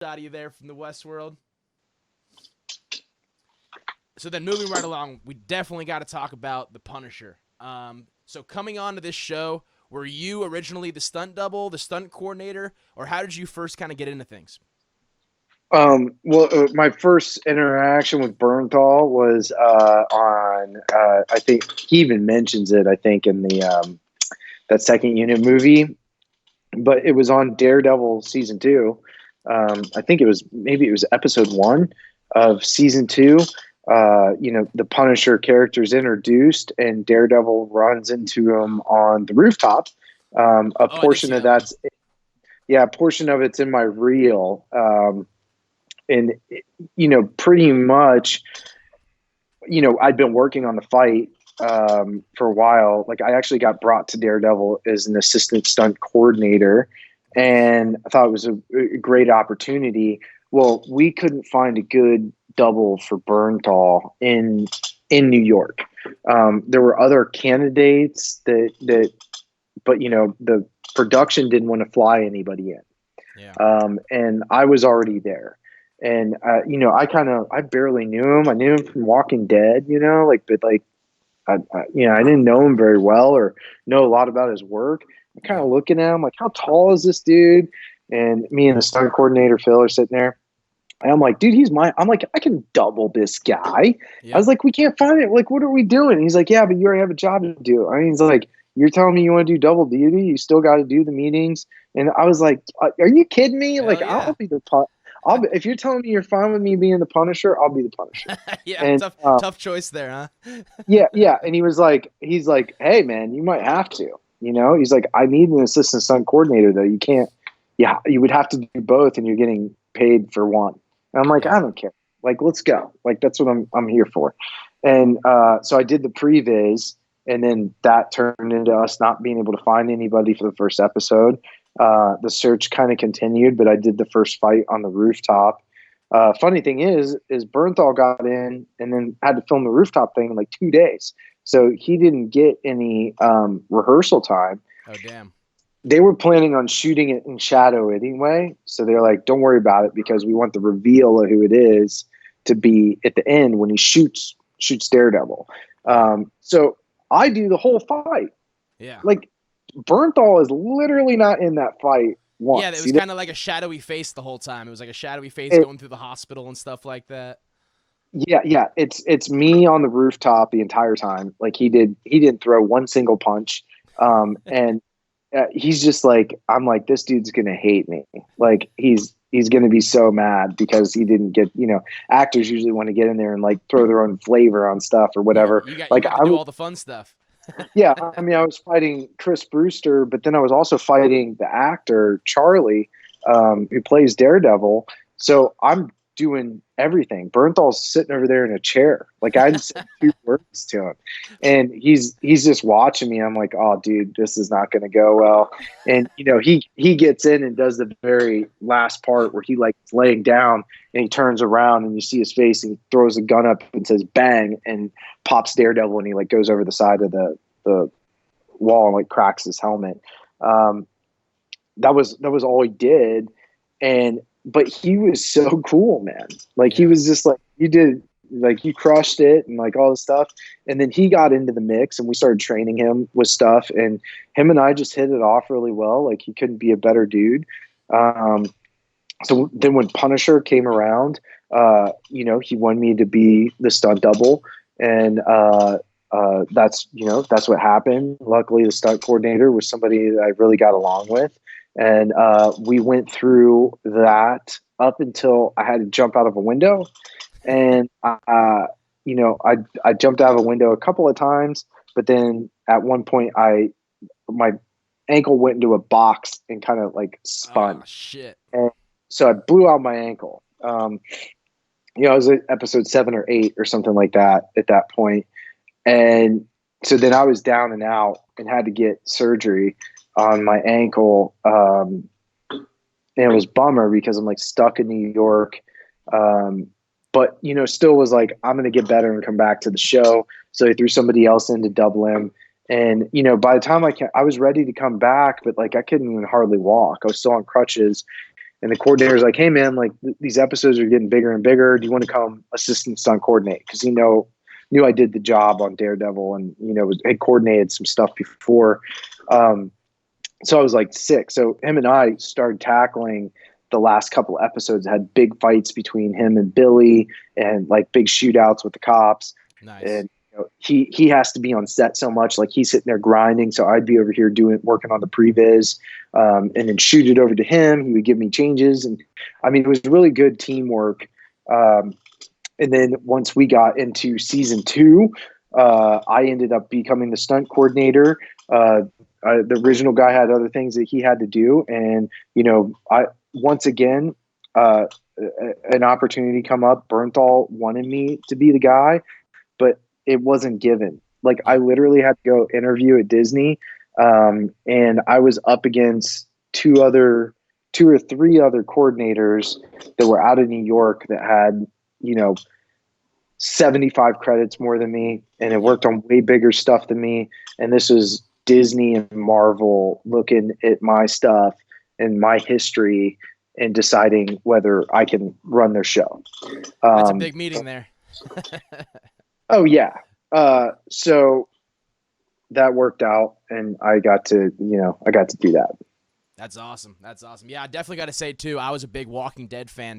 Out of you there from the Westworld. So then moving right along, we definitely got to talk about the Punisher. So coming on to this show, were you originally the stunt double, the stunt coordinator, or how did you first kind of get into things? My first interaction with Bernthal was on. I think he even mentions it. I think in the that second unit movie, but it was on Daredevil season two. I think it was episode one of season two. The Punisher character is introduced, and Daredevil runs into him on the rooftop. A Oh, I did see portion of that one. that's yeah, a portion of it's in my reel. And pretty much, I'd been working on the fight for a while. Like, I actually got brought to Daredevil as an assistant stunt coordinator, Nice. and I thought it was a great opportunity. Well, we couldn't find a good double for Bernthal in New York. There were other candidates but the production didn't want to fly anybody in, Yeah. and I was already there. And I barely knew him. I knew him from Walking Dead, but like I didn't know him very well or know a lot about his work. I'm kind Yeah. of looking at him like, how tall is this dude? And me and the stunt coordinator Phil are sitting there. And I'm like, dude, I'm like, I can double this guy. I Yep. was like, we can't find it. Like, what are we doing? He's like, yeah, but you already have a job to do. I mean, he's like, you're telling me you want to do double duty? You still got to do the meetings. And I was like, are you kidding me? Like, Hell yeah. if you're telling me you're fine with me being the Punisher, I'll be the Punisher. Yeah. And Tough choice there, huh? yeah, yeah. And he's like, hey man, you might have to. He's like, I need an assistant stunt coordinator though. You can't. Yeah, you would have to do both, and you're getting paid for one. And I'm like, Yeah. I don't care. Like, let's go. Like, that's what I'm here for. And so I did the previs, and then that turned into us not being able to find anybody for the first episode. The search kind of continued, but I did the first fight on the rooftop. Funny thing is Bernthal got in and then had to film the rooftop thing in like 2 days. So he didn't get any rehearsal time. Oh, damn. They were planning on shooting it in shadow anyway. So they're like, don't worry about it because we want the reveal of who it is to be at the end when he shoots Daredevil. Yeah. So I do the whole fight. Yeah. Like, Bernthal is literally not in that fight Yeah, it once. was kind of like a shadowy face the whole time. It was like a shadowy face going through the hospital and stuff like that. Yeah, yeah. It's me on the rooftop the entire time. Like, he didn't throw one single punch. And he's just like, I'm like, this dude's gonna hate me. Like, he's gonna be so mad because he didn't get. Actors usually want to get in there and like throw their own flavor on stuff or Yeah, whatever. you Like, got to do all the fun stuff. yeah. I mean, I was fighting Chris Brewster, but then I was also fighting the actor Charlie, who plays Daredevil. So I'm doing everything. Bernthal's sitting over there in a chair. Like, I didn't say two words to him, and he's just watching me. I'm like, oh, dude, this is not going to go well. And he gets in and does the very last part where he like is laying down and he turns around and you see his face and he throws a gun up and says bang and pops Daredevil and he like goes over the side of the wall and like cracks his helmet. Um, that was all he did, and but he was so cool, man. Like, he Yeah. was just like, you did, like, you crushed it and like all this stuff. And then he got into the mix and we started training him with stuff, and him and I just hit it off really well. Like, he couldn't be a better dude. Um, so then when Punisher came around, he wanted me to be the stunt double, and that's what happened. Luckily, the stunt coordinator was somebody that I really got along with, and we went through that up until I had to jump out of a window, and I jumped out of a window a couple of times, but then at one point my ankle went into a box and kind of like Oh spun, shit. and so I blew out my ankle. I was at episode 7 or 8 or something like that at that point. And so then I was down and out and had to get surgery on my ankle. And it was bummer because I'm like stuck in New York. But, still was like, I'm going to get better and come back to the show. So they threw somebody else in to double him. And, by the time I was ready to come back, but like I couldn't even hardly walk. I was still on crutches. And the coordinator's like, hey man, like these episodes are getting bigger and bigger. Do you want to come assistant stunt coordinate? Because knew I did the job on Daredevil, and had coordinated some stuff before. So I was like sick. So him and I started tackling the last couple episodes. Had big fights between him and Billy, and like big shootouts with the cops. Nice. And he has to be on set so much, like he's sitting there grinding, so I'd be over here working on the previs, and then shoot it over to him. He would give me changes, and I mean it was really good teamwork. And then once we got into season 2, I ended up becoming the stunt coordinator. The original guy had other things that he had to do, and I once again an opportunity come up. Bernthal wanted me to be the guy, but it wasn't given. Like I literally had to go interview at Disney, and I was up against two or three other coordinators that were out of New York that had 75 credits more than me, and it worked on way bigger stuff than me. And this was Disney and Marvel looking at my stuff and my history and deciding whether I can run their show. That's a big meeting there. Oh yeah. So that worked out, and I got to do that. That's awesome. Yeah, I definitely got to say too, I was a big Walking Dead fan